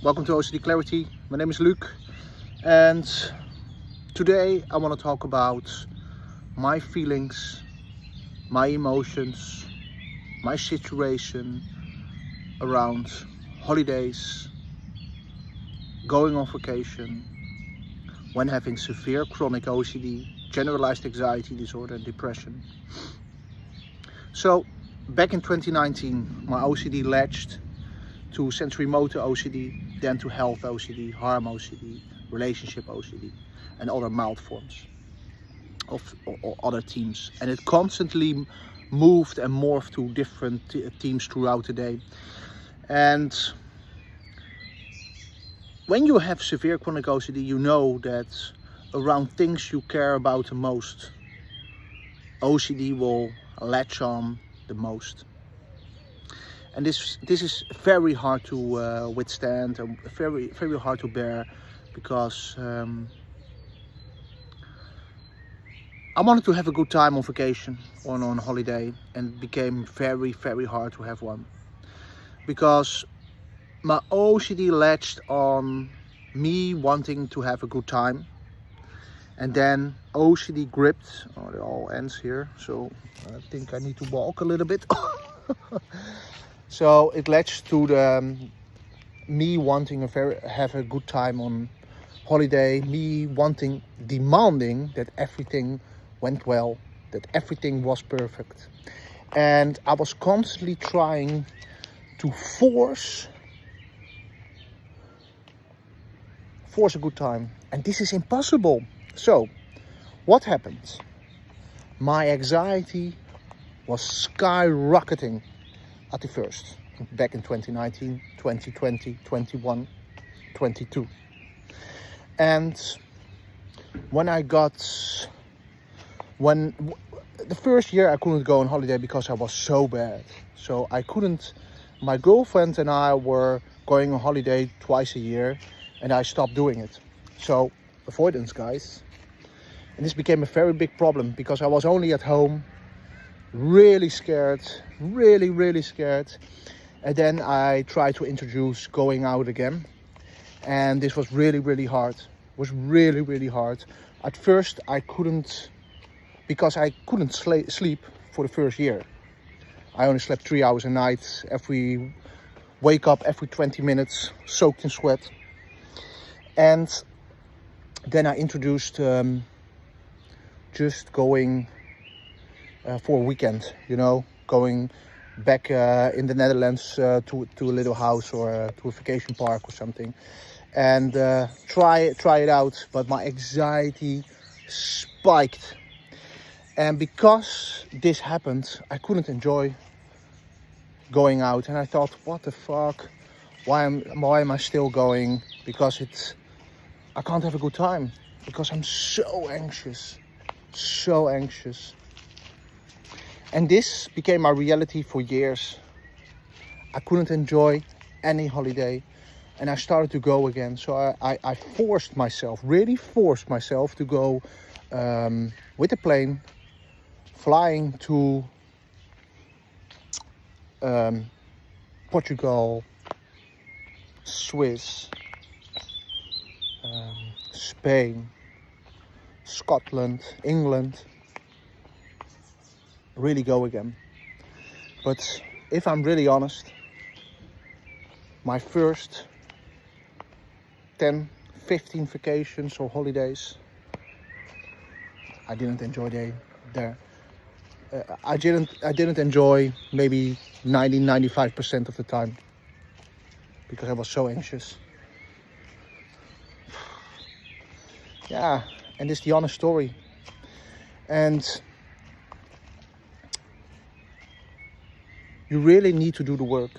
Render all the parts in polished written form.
Welcome to OCD Clarity. My name is Luc, and today I want to talk about my feelings, my emotions, my situation around holidays, going on vacation, when having severe chronic OCD, generalized anxiety disorder and depression. So back in 2019 my OCD latched to sensory motor OCD, then to health OCD, harm OCD, relationship OCD and other mild forms of or other themes, and it constantly moved and morphed to different themes throughout the day. And when you have severe chronic OCD, you know that around things you care about the most, OCD will latch on the most. And this is very hard to withstand and very hard to bear, because I wanted to have a good time on vacation or on holiday, and it became very hard to have one, because my OCD latched on me wanting to have a good time, and then OCD gripped. Oh, it all ends here, so I think I need to walk a little bit. So it latched to me wanting have a good time on holiday, me demanding that everything went well, that everything was perfect. And I was constantly trying to force a good time. And this is impossible. So what happened? My anxiety was skyrocketing at the first, back in 2019, 2020, 21, 22. And when the first year I couldn't go on holiday because I was so bad. So I couldn't, my girlfriend and I were going on holiday twice a year, and I stopped doing it. So avoidance, guys. And this became a very big problem because I was only at home, really scared, really scared. And then I tried to introduce going out again, and this was really hard. It was really hard. At first I couldn't, because I couldn't sleep for the first year. I only slept 3 hours a night, wake up every 20 minutes, soaked in sweat. And then I introduced just going for a weekend, going back in the Netherlands to a little house or to a vacation park or something, and try it out. But my anxiety spiked, and because this happened, I couldn't enjoy going out. And I thought, what the fuck? Why am I still going? Because I can't have a good time because I'm so anxious. And this became my reality for years. I couldn't enjoy any holiday, and I started to go again. So I really forced myself to go with a plane, flying to Portugal, Swiss, Spain, Scotland, England. Really go again. But if I'm really honest, my first 10, 15 vacations or holidays, I didn't enjoy there. I didn't enjoy maybe 95% of the time because I was so anxious. Yeah, and it's the honest story. And you really need to do the work.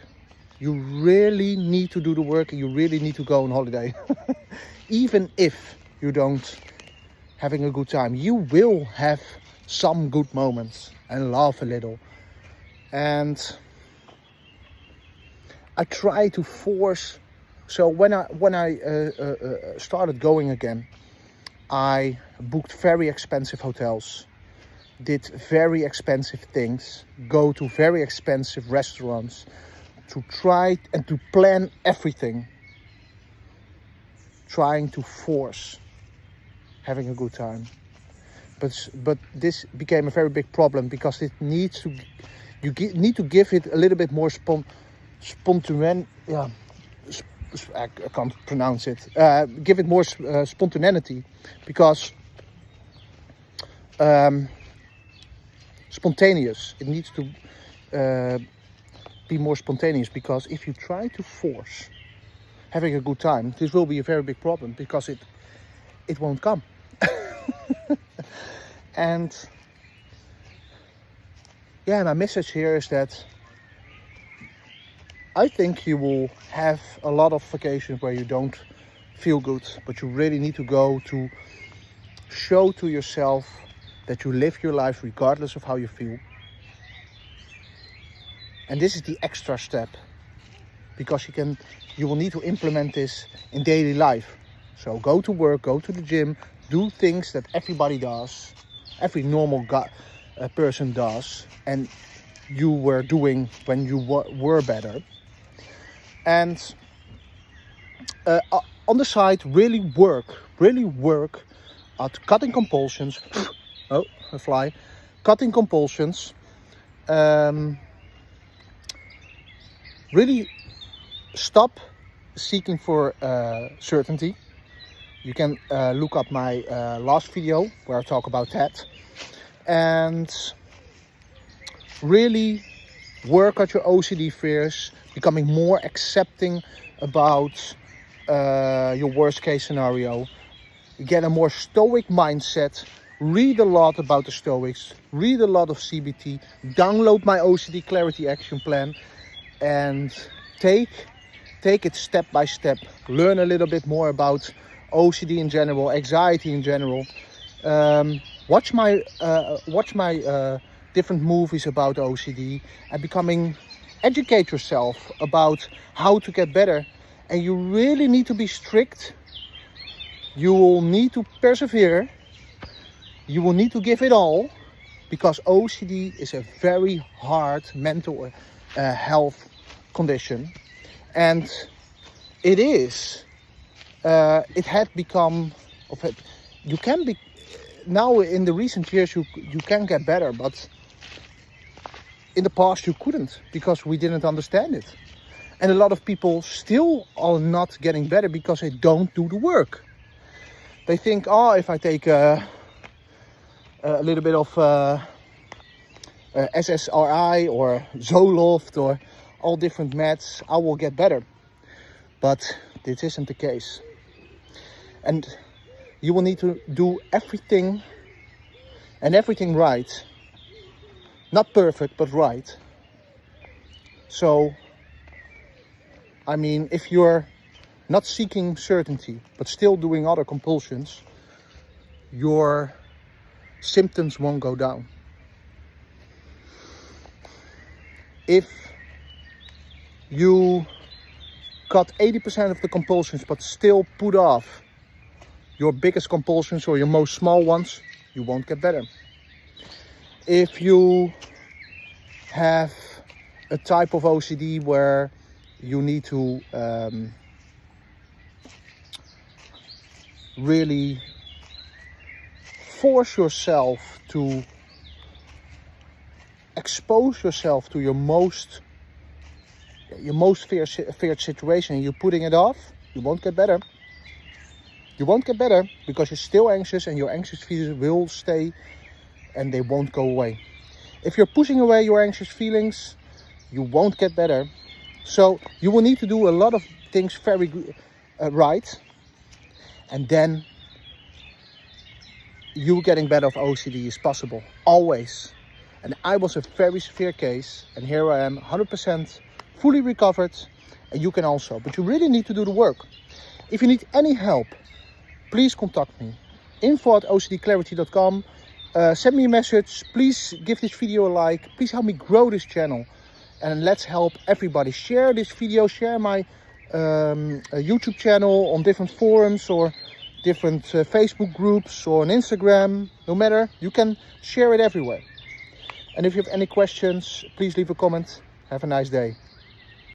You really need to do the work, and you really need to go on holiday. Even if you don't having a good time, you will have some good moments and laugh a little. And I try to force. So when I started going again, I booked very expensive hotels, did very expensive things, go to very expensive restaurants, to try and to plan everything. trying to force having a good time. But this became a very big problem because it needs to, need to give it a little bit more spontaneity. Yeah, I can't pronounce it. Give it more spontaneity, because spontaneous. It needs to be more spontaneous, because if you try to force having a good time, this will be a very big problem, because it won't come. And yeah, my message here is that I think you will have a lot of vacations where you don't feel good, but you really need to go to show to yourself that you live your life regardless of how you feel. And this is the extra step, because you will need to implement this in daily life. So go to work, go to the gym, do things that everybody does, every normal person does, and you were doing when you were better. And on the side, really work at cutting compulsions. Oh, a fly. Cutting compulsions. Really stop seeking for certainty. You can look up my last video where I talk about that. And really work at your OCD fears, becoming more accepting about your worst case scenario. Get a more stoic mindset. Read a lot about the Stoics. Read a lot of CBT. Download my OCD Clarity action plan. And take it step by step. Learn a little bit more about OCD in general, anxiety in general. Watch my different movies about OCD, and educate yourself about how to get better. And you really need to be strict. You will need to persevere. You will need to give it all, because OCD is a very hard mental health condition. And it had become, you can be, now in the recent years you can get better, but in the past you couldn't, because we didn't understand it. And a lot of people still are not getting better because they don't do the work. They think, oh, if I take a little bit of SSRI or Zoloft or all different meds, I will get better. But this isn't the case. And you will need to do everything right. Not perfect, but right. So, I mean, if you're not seeking certainty, but still doing other compulsions, your symptoms won't go down. If you cut 80% of the compulsions, but still put off your biggest compulsions or your most small ones, you won't get better. If you have a type of OCD where you need to really force yourself to expose yourself to your most feared situation, and you're putting it off, you won't get better. You won't get better because you're still anxious, and your anxious feelings will stay and they won't go away. If you're pushing away your anxious feelings, you won't get better. So you will need to do a lot of things very right, and then you getting better of OCD is possible, always. And I was a very severe case, and here I am 100% fully recovered, and you can also. But you really need to do the work. If you need any help, please contact me. info@ocdclarity.com. Send me a message. Please give this video a like. Please help me grow this channel, and let's help everybody. Share this video, share my YouTube channel on different forums or different Facebook groups or on Instagram. No matter, you can share it everywhere. And if you have any questions, please leave a comment. Have a nice day.